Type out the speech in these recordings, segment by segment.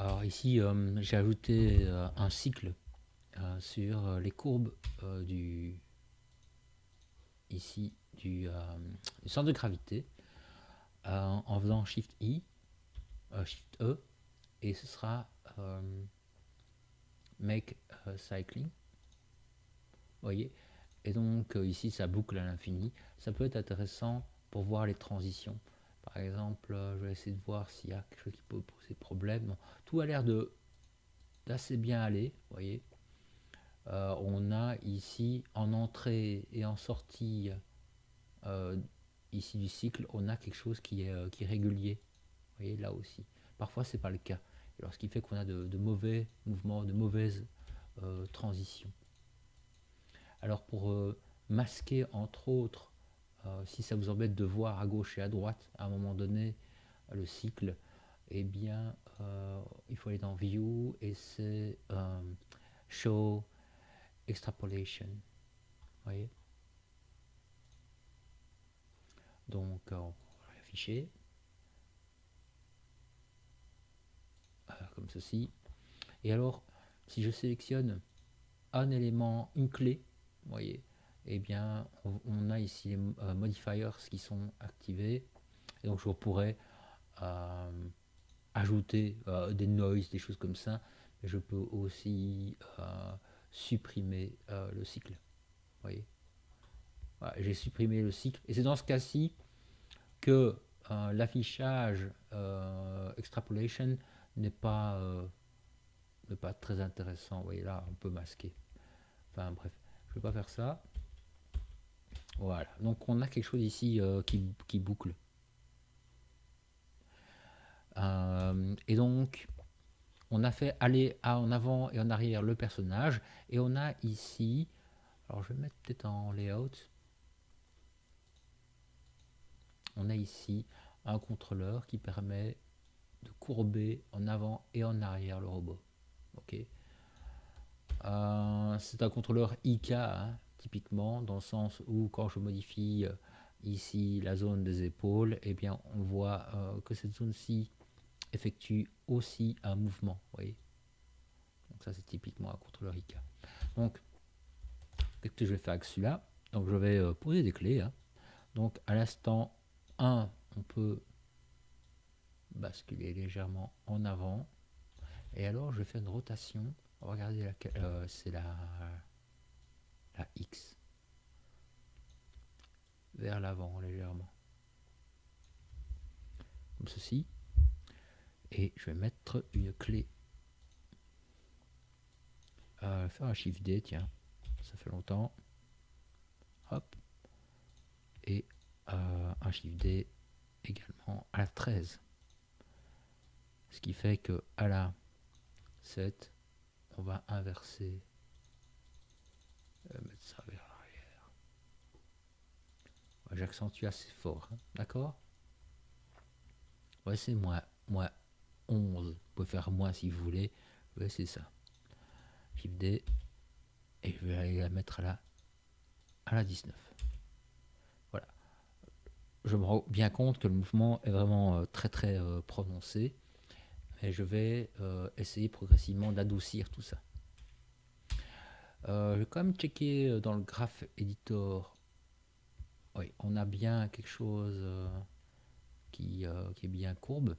Alors ici, j'ai ajouté un cycle sur les courbes du, ici, du centre de gravité en faisant Shift I, Shift E, et ce sera Make Cycling, vous voyez. Et donc ici, ça boucle à l'infini. Ça peut être intéressant pour voir les transitions. Par exemple, je vais essayer de voir s'il y a quelque chose qui peut poser problème. Bon, tout a l'air d'assez bien aller, vous voyez. On a ici en entrée et en sortie euh, ici du cycle, on a quelque chose qui est régulier. Vous voyez là aussi. Parfois c'est pas le cas. Alors, ce qui fait qu'on a de mauvais mouvements, de mauvaises transitions. Alors pour masquer entre autres, si ça vous embête de voir à gauche et à droite à un moment donné le cycle, eh bien il faut aller dans View et c'est Show Extrapolation. Vous voyez. Donc on va afficher comme ceci. Et alors, si je sélectionne un élément, une clé, vous voyez, eh bien on a ici les modifiers qui sont activés. Et donc je pourrais ajouter des noise, des choses comme ça. Mais je peux aussi supprimer le cycle. Vous voyez, voilà, j'ai supprimé le cycle. Et c'est dans ce cas-ci que l'affichage extrapolation n'est pas très intéressant. Vous voyez là, on peut masquer. Enfin bref, je ne vais pas faire ça. Voilà, donc on a quelque chose ici qui boucle. Et donc, on a fait aller en avant et en arrière le personnage. Et on a ici, alors je vais mettre peut-être en layout, on a ici un contrôleur qui permet de courber en avant et en arrière le robot. Ok. C'est un contrôleur IK, hein, typiquement, dans le sens où quand je modifie ici la zone des épaules, eh bien on voit que cette zone-ci effectue aussi un mouvement. Vous voyez. Donc ça c'est typiquement un contrôleur IK. Donc qu'est-ce que je vais faire avec celui-là? Donc je vais poser des clés. Hein. Donc à l'instant 1, on peut basculer légèrement en avant. Et alors je vais faire une rotation. Regardez laquelle, c'est la X. Vers l'avant légèrement. Comme ceci. Et je vais mettre une clé. Faire un Shift D, tiens. Ça fait longtemps. Hop. Et un Shift D également à la 13. Ce qui fait que à la 7, on va inverser. Mettre ça vers l'arrière. J'accentue assez fort. Hein. D'accord. Ouais, c'est moins 11. Vous pouvez faire moins si vous voulez. Ouais, c'est ça. Shift D. Et je vais aller la mettre à la 19. Voilà. Je me rends bien compte que le mouvement est vraiment très très prononcé. Et je vais essayer progressivement d'adoucir tout ça. Je vais quand même checker dans le Graph Editor. Oui, on a bien quelque chose qui est bien courbe.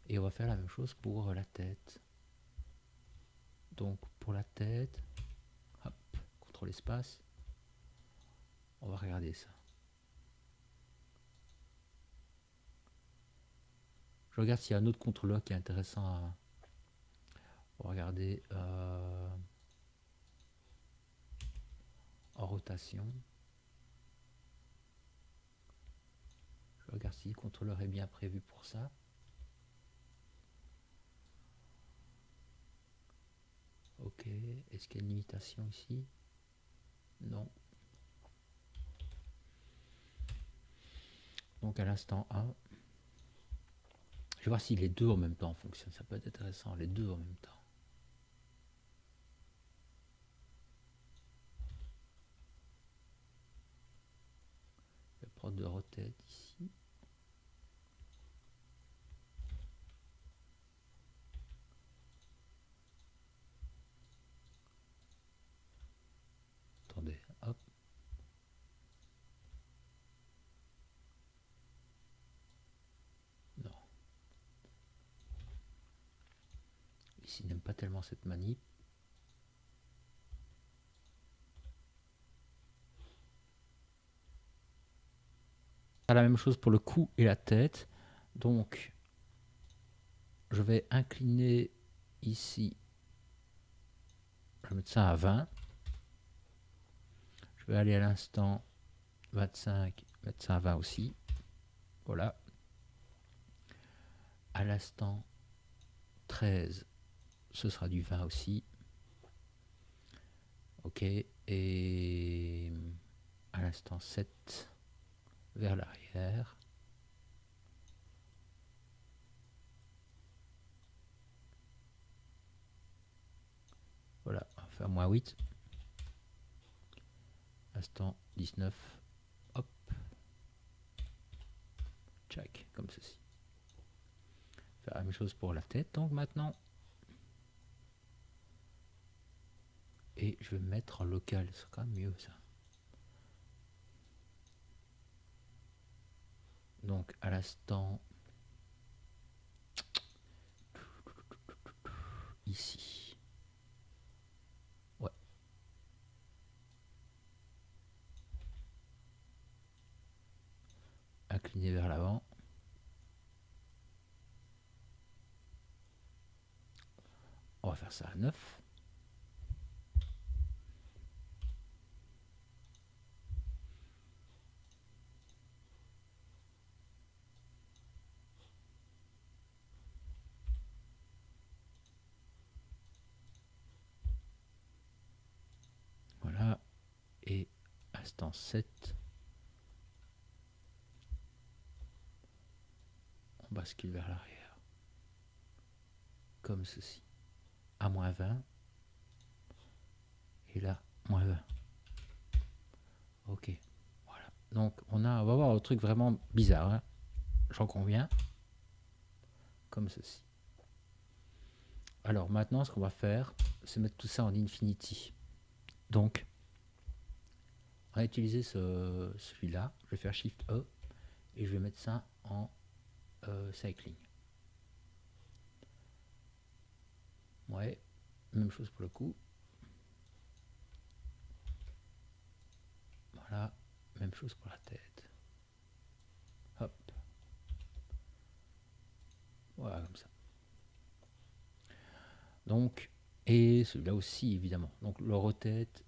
Et on va faire la même chose pour la tête. Donc pour la tête, hop, CTRL espace, on va regarder ça. Je regarde s'il y a un autre contrôleur qui est intéressant à regarder en rotation. Je regarde si le contrôleur est bien prévu pour ça. Ok, est-ce qu'il y a une limitation ici? Non. Donc à l'instant 1, je vais voir si les deux en même temps fonctionnent. Ça peut être intéressant, les deux en même temps. Je vais prendre de rotate ici. ici n'aime pas tellement cette manip. La même chose pour le cou et la tête. Donc, je vais incliner ici. Je vais mettre ça à 20. Je vais aller à l'instant 25, mettre ça à 20 aussi. Voilà. À l'instant 13, ce sera du 20 aussi. Ok. Et à l'instant 7, vers l'arrière. Voilà, on va faire moins 8. Instant 19. Hop. Check, comme ceci. Faire la même chose pour la tête, donc maintenant. Et je vais me mettre en local, c'est quand même mieux ça. Donc à l'instant ici. Ouais. Incliné vers l'avant. On va faire ça à 9. Voilà. Et instant 7. On bascule vers l'arrière. Comme ceci. À moins 20. Et là, moins 20. Ok. Voilà. Donc on va voir un truc vraiment bizarre. Hein. J'en conviens. Comme ceci. Alors maintenant, ce qu'on va faire, c'est mettre tout ça en infinity. Donc, on va utiliser celui-là. Je vais faire Shift E et je vais mettre ça en cycling. Ouais, même chose pour le coup. Voilà, même chose pour la tête. Hop. Voilà, comme ça. Donc, et celui-là aussi, évidemment. Donc, le rotate,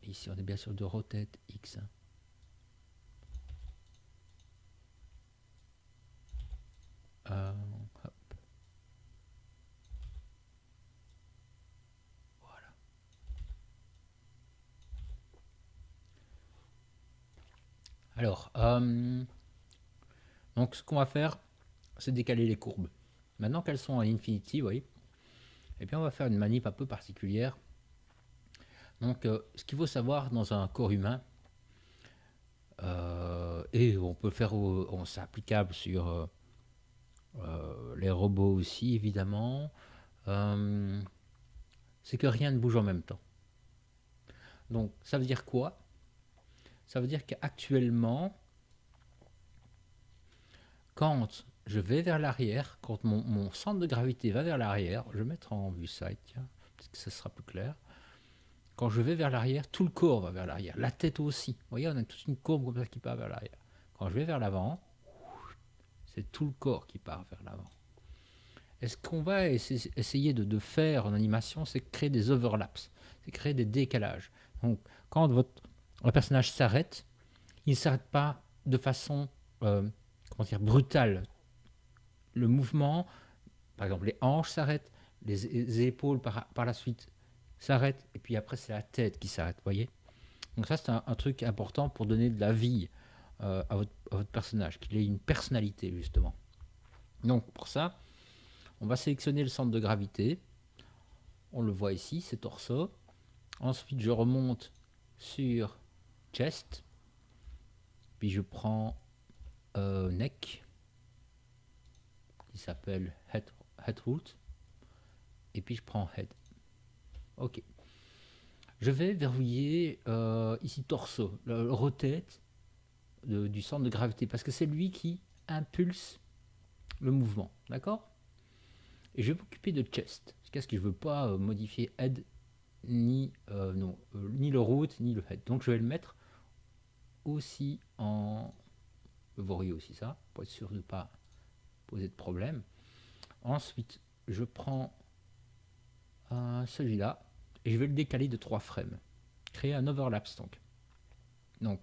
ici, on est bien sûr de rotate X. Hop. Voilà. Alors, donc ce qu'on va faire, c'est décaler les courbes. Maintenant qu'elles sont en infinity, vous voyez, et bien on va faire une manip un peu particulière. Donc, ce qu'il faut savoir dans un corps humain, et on peut faire, c'est applicable sur les robots aussi, évidemment, c'est que rien ne bouge en même temps. Donc, ça veut dire quoi? Ça veut dire qu'actuellement, quand je vais vers l'arrière, quand mon centre de gravité va vers l'arrière, je vais mettre en vue side, tiens, parce que ça sera plus clair. Quand je vais vers l'arrière, tout le corps va vers l'arrière, la tête aussi. Vous voyez, on a toute une courbe comme ça qui part vers l'arrière. Quand je vais vers l'avant, c'est tout le corps qui part vers l'avant. Et ce qu'on va essayer de faire en animation, c'est créer des overlaps, c'est créer des décalages. Donc, quand le personnage s'arrête, il ne s'arrête pas de façon comment dire, brutale. Le mouvement, par exemple, les hanches s'arrêtent, les épaules par la suite s'arrêtent, et puis après, c'est la tête qui s'arrête, vous voyez. Donc ça, c'est un truc important pour donner de la vie à votre personnage, qu'il ait une personnalité, justement. Donc, pour ça, on va sélectionner le centre de gravité. On le voit ici, c'est torso. Ensuite, je remonte sur chest. Puis je prends neck, qui s'appelle head root. Et puis je prends head. Ok. Je vais verrouiller ici torso, le rotate du centre de gravité, parce que c'est lui qui impulse le mouvement. D'accord? Et je vais m'occuper de chest. Parce que je ne veux pas modifier head ni, ni le root ni le head. Donc je vais le mettre aussi en verrouiller aussi ça pour être sûr de ne pas poser de problème. Ensuite, je prends celui-là et je vais le décaler de 3 frames. Créer un overlap donc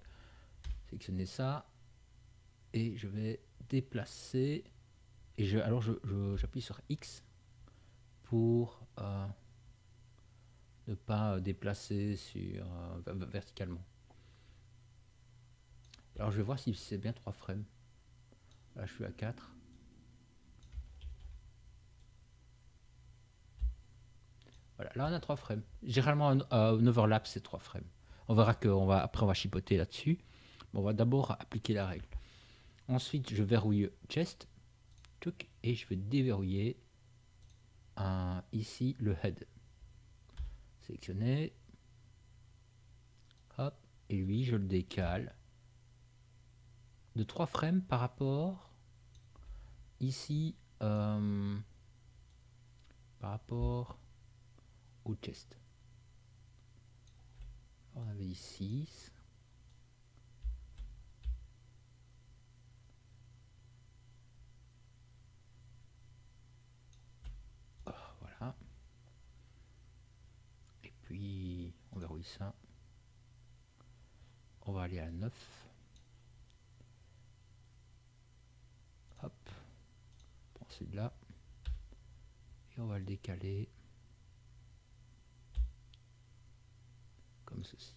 sélectionner ça et je vais déplacer et alors j'appuie sur X pour ne pas déplacer sur verticalement. Alors je vais voir si c'est bien 3 frames. Là je suis à 4. Voilà, là on a 3 frames. Généralement un overlap c'est 3 frames. On verra après on va chipoter là-dessus. On va d'abord appliquer la règle. Ensuite je verrouille chest et je vais déverrouiller ici le head. Sélectionner. Hop, et lui je le décale de 3 frames par rapport ici par rapport au chest. On avait dit 6. Voilà. Et puis on verrouille ça. On va aller à 9. Hop. On prend celui-là. Et on va le décaler comme ceci.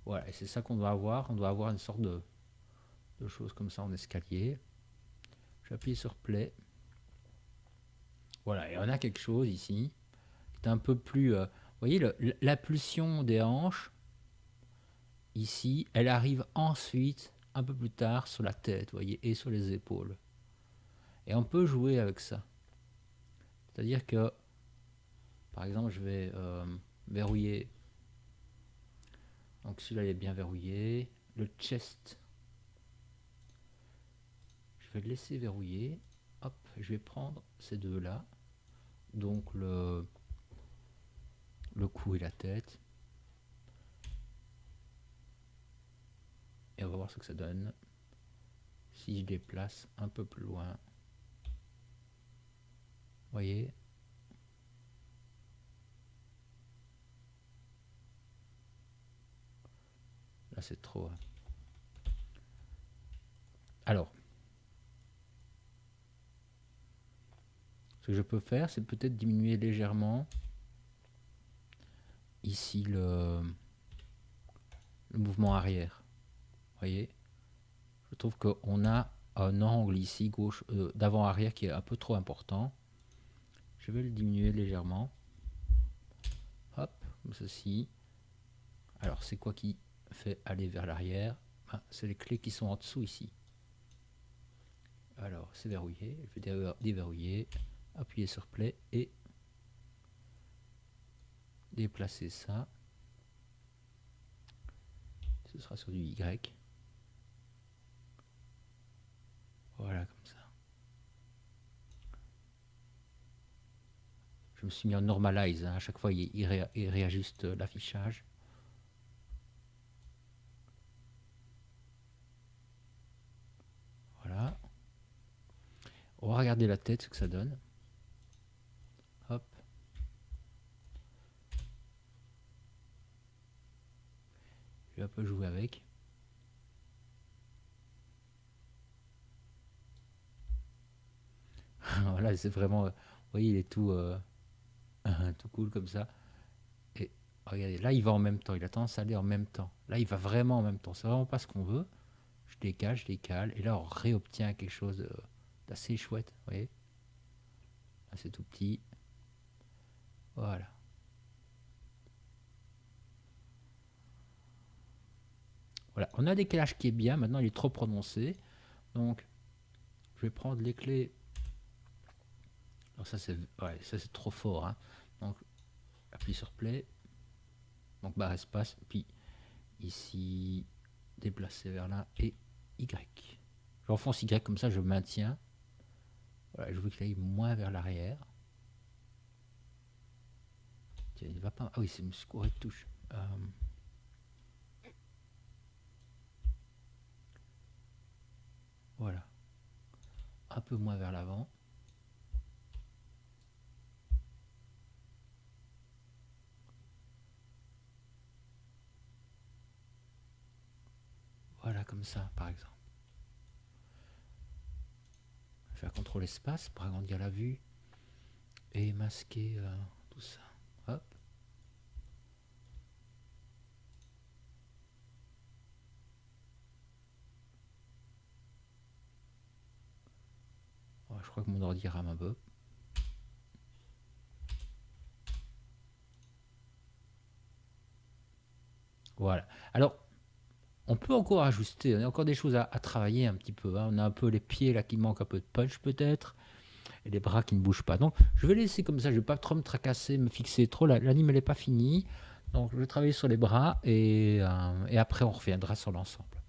Voilà, et c'est ça qu'on doit avoir. On doit avoir une sorte de choses comme ça en escalier. J'appuie sur play. Voilà, et on a quelque chose ici qui est un peu plus... vous voyez, la pulsion des hanches, ici, elle arrive ensuite, un peu plus tard, sur la tête, vous voyez, et sur les épaules. Et on peut jouer avec ça. C'est-à-dire que, par exemple, je vais verrouiller. Donc celui-là, il est bien verrouillé. Le chest, je vais le laisser verrouiller. Hop, je vais prendre ces deux-là. Donc le cou et la tête. Et on va voir ce que ça donne. Si je déplace un peu plus loin. Vous voyez ? Là, c'est trop. Alors, ce que je peux faire, c'est peut-être diminuer légèrement ici le mouvement arrière. Vous voyez ? Je trouve qu'on a un angle ici, gauche, d'avant-arrière qui est un peu trop important. Je vais le diminuer légèrement. Hop, comme ceci. Alors, c'est quoi qui fait aller vers l'arrière? C'est les clés qui sont en dessous ici. Alors, c'est verrouillé. Je vais déverrouiller, appuyer sur play et déplacer ça. Ce sera sur du Y. Voilà, comme ça. Je me suis mis en normalize. À chaque fois, il réajuste l'affichage. Voilà. On va regarder la tête, ce que ça donne. Hop. Je vais un peu jouer avec. Voilà, c'est vraiment... vous voyez, il est tout, tout cool comme ça. Et regardez, là, il va en même temps. Il a tendance à aller en même temps. Là, il va vraiment en même temps. C'est vraiment pas ce qu'on veut. Je décale. Et là, on réobtient quelque chose d'assez chouette. Vous voyez, là, c'est tout petit. Voilà. Voilà, on a un décalage qui est bien. Maintenant, il est trop prononcé. Donc, je vais prendre les clés. Alors ça, c'est trop fort. Hein. Donc, appuie sur play. Donc, barre espace. Puis, ici, déplacer vers là. Et Y. J'enfonce Y comme ça, je maintiens. Voilà, je veux qu'il aille moins vers l'arrière. Tiens, il va pas. Ah oui, c'est une scourée de touche. Voilà. Un peu moins vers l'avant. Voilà, comme ça, par exemple. Je vais faire CTRL espace pour agrandir la vue et masquer tout ça. Hop. Je crois que mon ordi rame un peu. Voilà. Alors, on peut encore ajuster. On a encore des choses à travailler un petit peu. On a un peu les pieds là qui manquent un peu de punch peut-être. Et les bras qui ne bougent pas. Donc, je vais laisser comme ça. Je ne vais pas trop me tracasser, me fixer trop. L'anime, elle n'est pas finie. Donc, je vais travailler sur les bras et après, on reviendra sur l'ensemble.